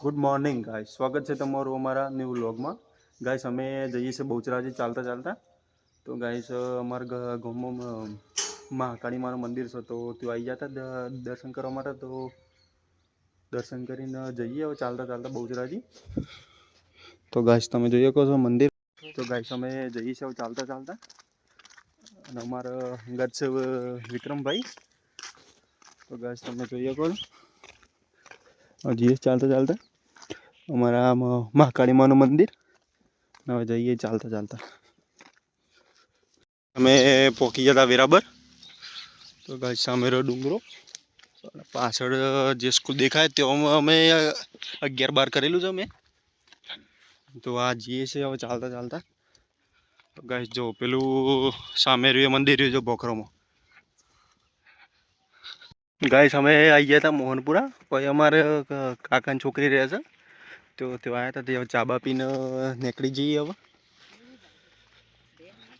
Good morning guys, સ્વાગત છે તમારું અમારા ન્યૂ વ્લોગમાં. ગાઈસ અમે જઈએ છીએ બહુચરાજી ચાલતા ચાલતા. તો ગાઈસ અમારા ગામમાં મહાકાળી માનું મંદિર છે, તો ત્યાં આવી ગયા હતા દર્શન કરવા માટે. તો દર્શન કરીને જઈએ હવે ચાલતા ચાલતા બહુચરાજી. તો ગાઈસ તમે જોઈ શકો છો મંદિર. તો ગાઈસ અમે જઈએ છીએ ચાલતા ચાલતા, અને અમારા અંગત છે વિક્રમભાઈ. તો ગાઈસ તમે જોઈ શકો છો જઈએ ચાલતા ચાલતા અમારા મહાકાળી માનું મંદિર. હવે જઈએ ચાલતા ચાલતા. અમે પોકી જતા વેરાબર. તો ગાઈસ સામે ડુંગરો, પાછળ જે સ્કૂલ દેખાય તેમાં અમે 11-12 કરેલું છે અમે. તો આ જઈએ છે હવે ચાલતા ચાલતા. તો ગાઈસ જો પેલું સામે રહ્યું મંદિર રહ્યું છે બોખરોમાં. ગાઈસ અમે આવી ગયા હતા મોહનપુરા. પછી અમારે કાકાની છોકરી રહે છે, તો તેઓ આવ્યા હતા. તે ચા બા પીને નીકળી જઈએ હવે.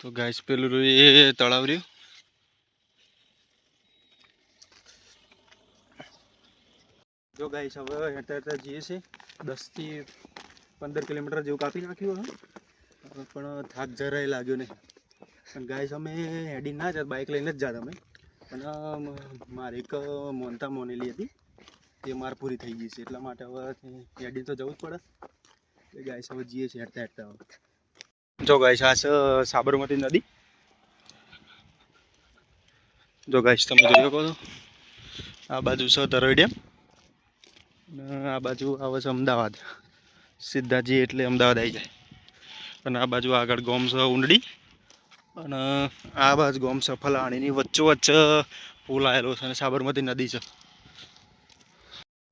તો ગાઈસ પેલું એ તળાવ રહ્યું. જો ગાઈસ હવે હેઠળ જઈએ છીએ 10 થી 15 કિલોમીટર જેવું કાપી નાખ્યું હવે, પણ થાક જરાય લાગ્યો નહીં. પણ ગાઈસ અમે હેડી ના જતા, બાઇક લઈને જ જતા અમે. પણ મારે એક મોનતા મોનેલી હતી, તે માર પૂરી થઈ ગઈ છે, એટલા માટે હવે હેડી તો જવું જ પડે. એ ગાઈસ હવે જઈએ છીએ હેડતા હેડતા હવે. જો ગાઈસ આ છે સાબરમતી નદી. જો ગાઈસ તમે જોઈ શકો છો આ બાજુ છે તરોઈ ડેમ, અને આ બાજુ આવે છે અમદાવાદ. સીધા જઈએ એટલે અમદાવાદ આવી જાય. અને આ બાજુ આગળ ગોમ છે ઊંડડી, અને આ બાજુ ગોમ છે ફલાણીની વચ્ચોવચ્ચ પુલ આવેલો છે અને સાબરમતી નદી છે.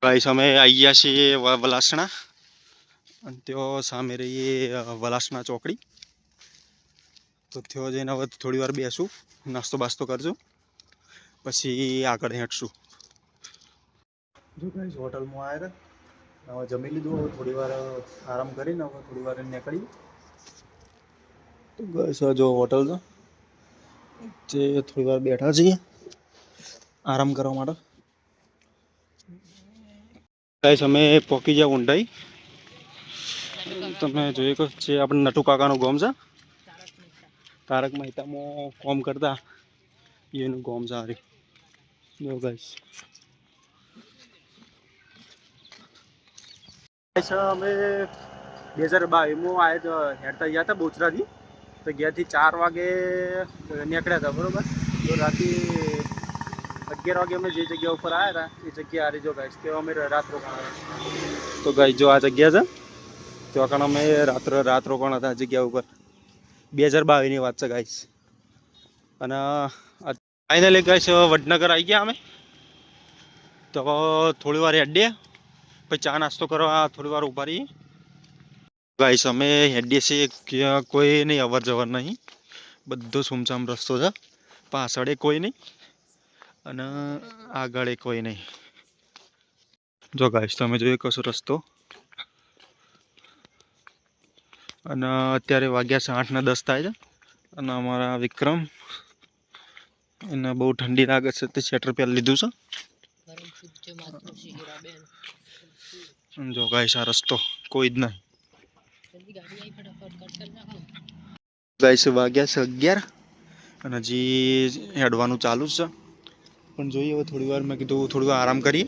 ગાઈસ અમે આવી ગયા છીએ વલાસણા, અને ત્યાં સામે રહીએ વલાસણા ચોકડી. તો ત્યાં જઈને હવે થોડી વાર બેસું, નાસ્તો બાસ્તો કરજો, પછી આગળ હેઠશું. જો ગાઈસ હોટલમાં આવ્યા હતા, હવે જમી લીધું. હવે થોડી વાર આરામ કરીને હવે થોડી વાર નીકળી. તો ગાઈસ જો હોટલ છે, જે થોડી વાર બેઠા છીએ આરામ કરવા માટે. ગાઈસ અમે પોકી ગયા ઊંડાઈ. તમે જોઈ શકો છે આપણે નટુ કાકાનું ગોમ છે. તારક મહેતામાં કોમ કરતા એનું ગોમ સારી. જો ગાઈસ અમે 2022માં આવ્યા હેડતા ગયા હતા બહુચરાજી. તો ગયાથી 4 વાગે નીકળ્યા હતા, બરોબર. તો રાતે 11 વાગે અમે જે જગ્યા ઉપર આવ્યા હતા એ જગ્યા હારી. જો ગાઈસ તો અમે રાત રોકાણા. તો ગાઈસ જો આ જગ્યા છે, ત્યાં કારણ અમે રાત રોકાણા હતા જગ્યા ઉપર. 2022ની વાત છે ગાઈસ. અને ફાઇનલી ગાઈસ વડનગર આવી ગયા અમે. તો થોડી વાર હેડીએ, પછી ચા નાસ્તો કરવા થોડી વાર ઉભા રહીએ. ગાઈસ અમે હેડીએ છીએ, કોઈ નહીં, અવર જવર નહીં, બધો સુમસામ રસ્તો છે. પાછળ કોઈ નહીં અને આગળ કોઈ નહીં. જો ગાઈસ તમે જોઈ કશો રસ્તો. અને અત્યારે વાગ્યા છે 8 ને 10 થાય છે. અને અમારા વિક્રમ, એને બહુ ઠંડી લાગે છે, તે સ્વેટર પહેરી લીધું છે. જો ગાઈસ આ રસ્તો કોઈ જ નહીં. ગાઈસ વાગ્યા છે 11 અને હજી હેડવાનું ચાલુ જ છે. પણ જોઈએ હવે થોડી વાર, મેં કીધું થોડી વાર આરામ કરીએ.